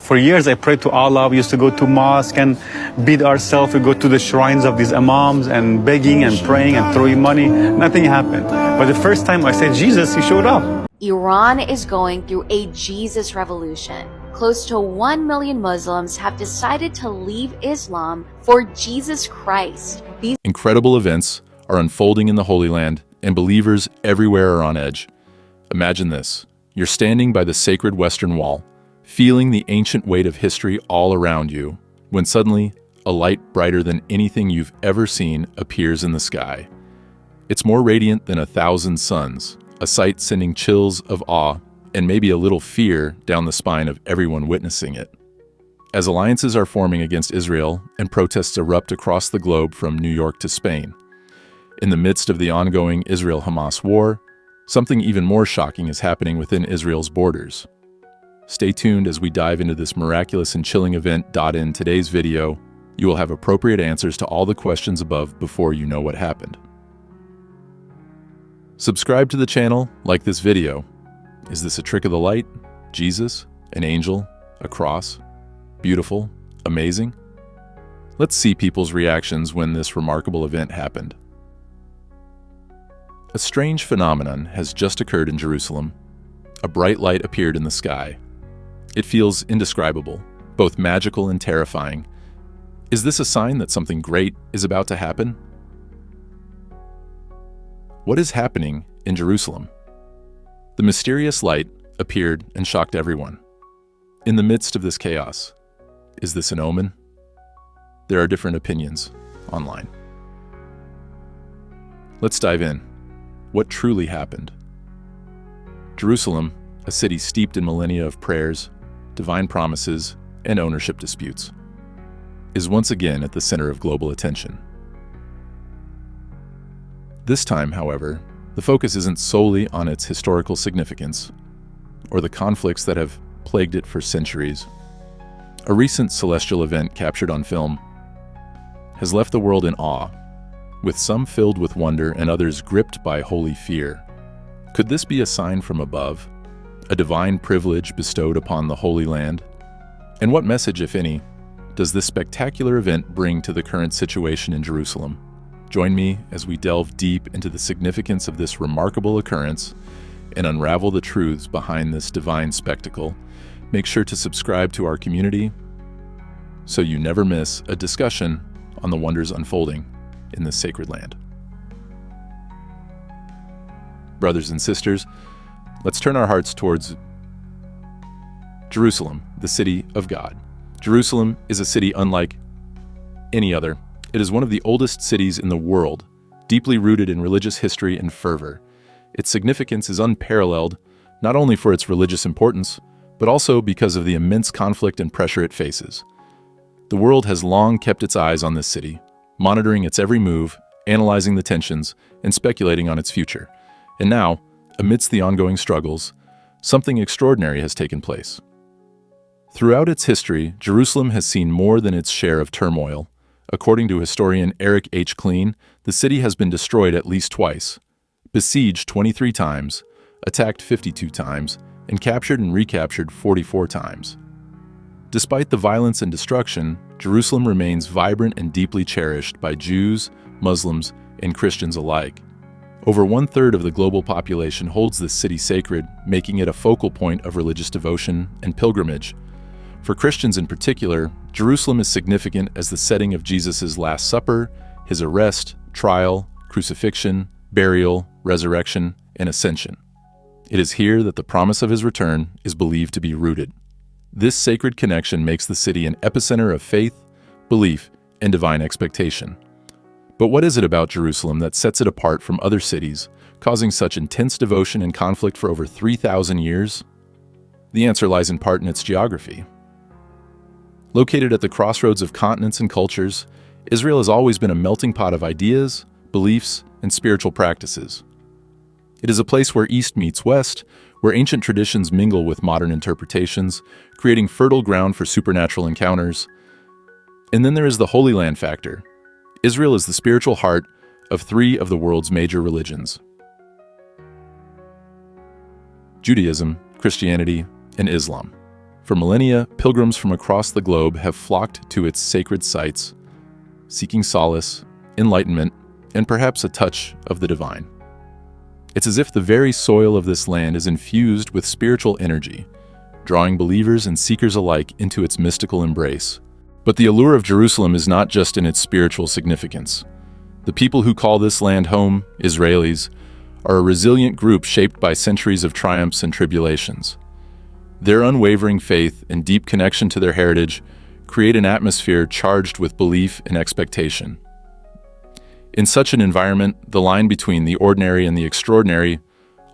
For years, I prayed to Allah. We used to go to mosque and beat ourselves. We go to the shrines of these imams and begging and praying and throwing money. Nothing happened. But the first time I said, Jesus, he showed up. Iran is going through a Jesus revolution. Close to 1 million Muslims have decided to leave Islam for Jesus Christ. These incredible events are unfolding in the Holy Land, and believers everywhere are on edge. Imagine this. You're standing by the sacred Western Wall, feeling the ancient weight of history all around you, when suddenly a light brighter than anything you've ever seen appears in the sky. It's more radiant than 1,000 suns, a sight sending chills of awe and maybe a little fear down the spine of everyone witnessing it. As alliances are forming against Israel and protests erupt across the globe from New York to Spain, in the midst of the ongoing Israel-Hamas war, something even more shocking is happening within Israel's borders. Stay tuned as we dive into this miraculous and chilling event. In today's video, you will have appropriate answers to all the questions above before you know what happened. Subscribe to the channel, like this video. Is this a trick of the light? Jesus? An angel? A cross? Beautiful? Amazing? Let's see people's reactions when this remarkable event happened. A strange phenomenon has just occurred in Jerusalem. A bright light appeared in the sky. It feels indescribable, both magical and terrifying. Is this a sign that something great is about to happen? What is happening in Jerusalem? The mysterious light appeared and shocked everyone. In the midst of this chaos, is this an omen? There are different opinions online. Let's dive in. What truly happened? Jerusalem, a city steeped in millennia of prayers, divine promises, and ownership disputes, is once again at the center of global attention. This time, however, the focus isn't solely on its historical significance or the conflicts that have plagued it for centuries. A recent celestial event captured on film has left the world in awe, with some filled with wonder and others gripped by holy fear. Could this be a sign from above? A divine privilege bestowed upon the Holy Land? And what message, if any, does this spectacular event bring to the current situation in Jerusalem? Join me as we delve deep into the significance of this remarkable occurrence and unravel the truths behind this divine spectacle. Make sure to subscribe to our community so you never miss a discussion on the wonders unfolding in this sacred land. Brothers and sisters, let's turn our hearts towards Jerusalem, the city of God. Jerusalem is a city unlike any other. It is one of the oldest cities in the world, deeply rooted in religious history and fervor. Its significance is unparalleled, not only for its religious importance, but also because of the immense conflict and pressure it faces. The world has long kept its eyes on this city, monitoring its every move, analyzing the tensions, and speculating on its future. And now, amidst the ongoing struggles, something extraordinary has taken place. Throughout its history, Jerusalem has seen more than its share of turmoil. According to historian Eric H. Klein, the city has been destroyed at least twice, besieged 23 times, attacked 52 times, and captured and recaptured 44 times. Despite the violence and destruction, Jerusalem remains vibrant and deeply cherished by Jews, Muslims, and Christians alike. Over 1/3 of the global population holds this city sacred, making it a focal point of religious devotion and pilgrimage. For Christians in particular, Jerusalem is significant as the setting of Jesus' Last Supper, his arrest, trial, crucifixion, burial, resurrection, and ascension. It is here that the promise of his return is believed to be rooted. This sacred connection makes the city an epicenter of faith, belief, and divine expectation. But what is it about Jerusalem that sets it apart from other cities, causing such intense devotion and conflict for over 3,000 years? The answer lies in part in its geography. Located at the crossroads of continents and cultures, Israel has always been a melting pot of ideas, beliefs, and spiritual practices. It is a place where East meets West, where ancient traditions mingle with modern interpretations, creating fertile ground for supernatural encounters. And then there is the Holy Land factor. Israel is the spiritual heart of 3 of the world's major religions: Judaism, Christianity, and Islam. For millennia, pilgrims from across the globe have flocked to its sacred sites, seeking solace, enlightenment, and perhaps a touch of the divine. It's as if the very soil of this land is infused with spiritual energy, drawing believers and seekers alike into its mystical embrace. But the allure of Jerusalem is not just in its spiritual significance. The people who call this land home, Israelis, are a resilient group shaped by centuries of triumphs and tribulations. Their unwavering faith and deep connection to their heritage create an atmosphere charged with belief and expectation. In such an environment, the line between the ordinary and the extraordinary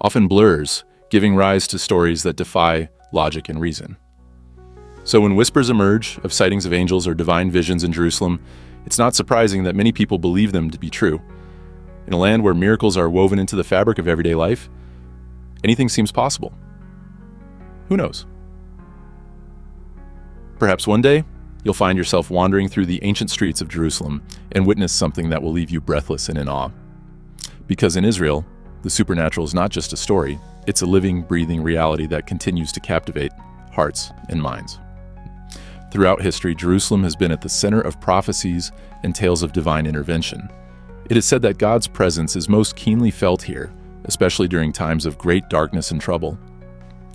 often blurs, giving rise to stories that defy logic and reason. So when whispers emerge of sightings of angels or divine visions in Jerusalem, it's not surprising that many people believe them to be true. In a land where miracles are woven into the fabric of everyday life, anything seems possible. Who knows? Perhaps one day, you'll find yourself wandering through the ancient streets of Jerusalem and witness something that will leave you breathless and in awe. Because in Israel, the supernatural is not just a story, it's a living, breathing reality that continues to captivate hearts and minds. Throughout history, Jerusalem has been at the center of prophecies and tales of divine intervention. It is said that God's presence is most keenly felt here, especially during times of great darkness and trouble.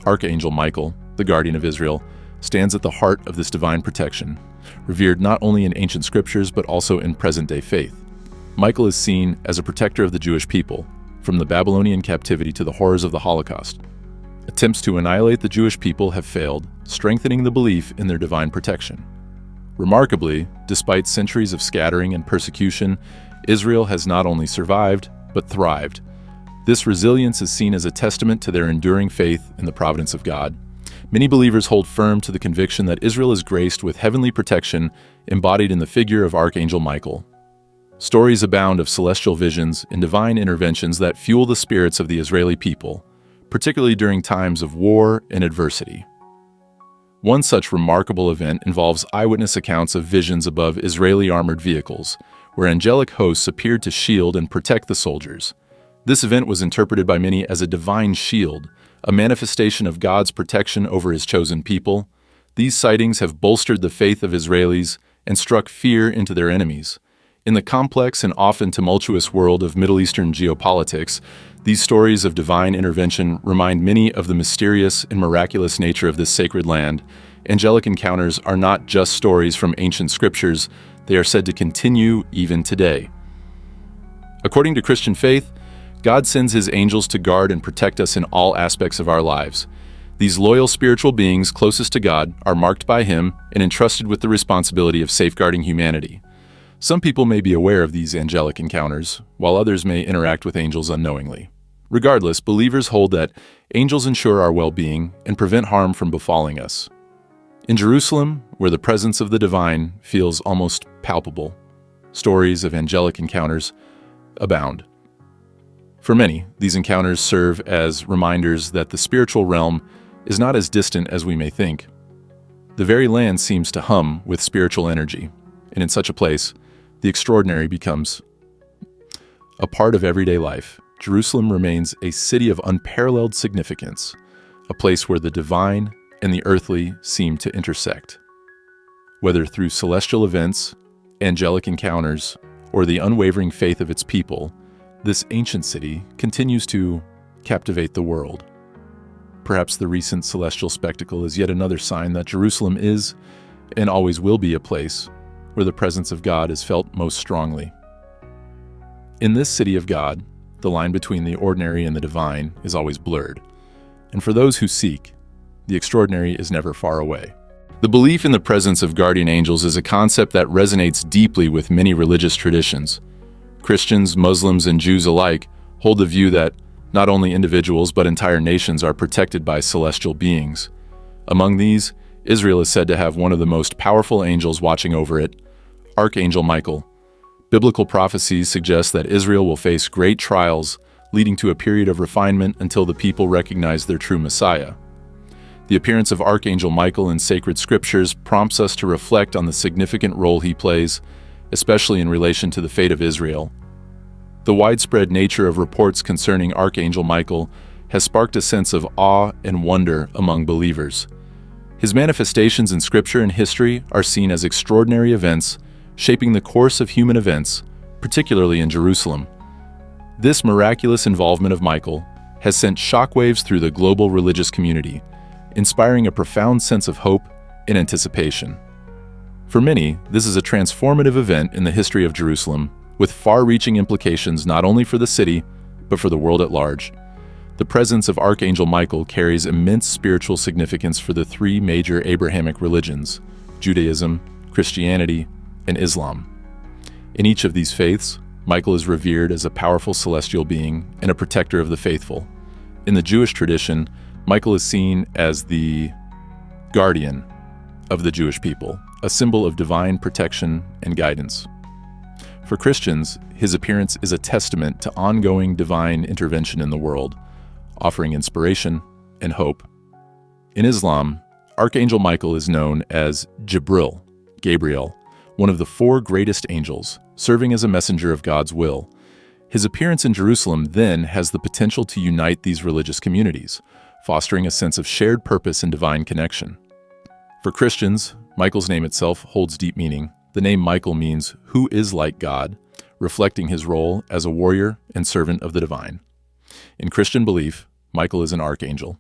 Archangel Michael, the guardian of Israel, stands at the heart of this divine protection, revered not only in ancient scriptures but also in present-day faith. Michael is seen as a protector of the Jewish people, from the Babylonian captivity to the horrors of the Holocaust. Attempts to annihilate the Jewish people have failed, strengthening the belief in their divine protection. Remarkably, despite centuries of scattering and persecution, Israel has not only survived, but thrived. This resilience is seen as a testament to their enduring faith in the providence of God. Many believers hold firm to the conviction that Israel is graced with heavenly protection embodied in the figure of Archangel Michael. Stories abound of celestial visions and divine interventions that fuel the spirits of the Israeli people, particularly during times of war and adversity. One such remarkable event involves eyewitness accounts of visions above Israeli armored vehicles, where angelic hosts appeared to shield and protect the soldiers. This event was interpreted by many as a divine shield, a manifestation of God's protection over His chosen people. These sightings have bolstered the faith of Israelis and struck fear into their enemies. In the complex and often tumultuous world of Middle Eastern geopolitics, these stories of divine intervention remind many of the mysterious and miraculous nature of this sacred land. Angelic encounters are not just stories from ancient scriptures, they are said to continue even today. According to Christian faith, God sends His angels to guard and protect us in all aspects of our lives. These loyal spiritual beings closest to God are marked by Him and entrusted with the responsibility of safeguarding humanity. Some people may be aware of these angelic encounters, while others may interact with angels unknowingly. Regardless, believers hold that angels ensure our well-being and prevent harm from befalling us. In Jerusalem, where the presence of the divine feels almost palpable, stories of angelic encounters abound. For many, these encounters serve as reminders that the spiritual realm is not as distant as we may think. The very land seems to hum with spiritual energy, and in such a place, the extraordinary becomes a part of everyday life. Jerusalem remains a city of unparalleled significance, a place where the divine and the earthly seem to intersect. Whether through celestial events, angelic encounters, or the unwavering faith of its people, this ancient city continues to captivate the world. Perhaps the recent celestial spectacle is yet another sign that Jerusalem is, and always will be, a place where the presence of God is felt most strongly. In this city of God, the line between the ordinary and the divine is always blurred, and for those who seek, the extraordinary is never far away. The belief in the presence of guardian angels is a concept that resonates deeply with many religious traditions. Christians, Muslims, and Jews alike hold the view that not only individuals but entire nations are protected by celestial beings. Among these, Israel is said to have one of the most powerful angels watching over it, Archangel Michael. Biblical prophecies suggest that Israel will face great trials, leading to a period of refinement until the people recognize their true Messiah. The appearance of Archangel Michael in sacred scriptures prompts us to reflect on the significant role he plays, especially in relation to the fate of Israel. The widespread nature of reports concerning Archangel Michael has sparked a sense of awe and wonder among believers. His manifestations in Scripture and history are seen as extraordinary events, shaping the course of human events, particularly in Jerusalem. This miraculous involvement of Michael has sent shockwaves through the global religious community, inspiring a profound sense of hope and anticipation. For many, this is a transformative event in the history of Jerusalem, with far-reaching implications not only for the city, but for the world at large. The presence of Archangel Michael carries immense spiritual significance for the three major Abrahamic religions: Judaism, Christianity, and Islam. In each of these faiths, Michael is revered as a powerful celestial being and a protector of the faithful. In the Jewish tradition, Michael is seen as the guardian of the Jewish people, a symbol of divine protection and guidance. For Christians, his appearance is a testament to ongoing divine intervention in the world, offering inspiration and hope. In Islam, Archangel Michael is known as Gabriel, one of the four greatest angels, serving as a messenger of God's will. His appearance in Jerusalem then has the potential to unite these religious communities, fostering a sense of shared purpose and divine connection. For Christians, Michael's name itself holds deep meaning. The name Michael means "who is like God," reflecting his role as a warrior and servant of the divine. In Christian belief, Michael is an archangel,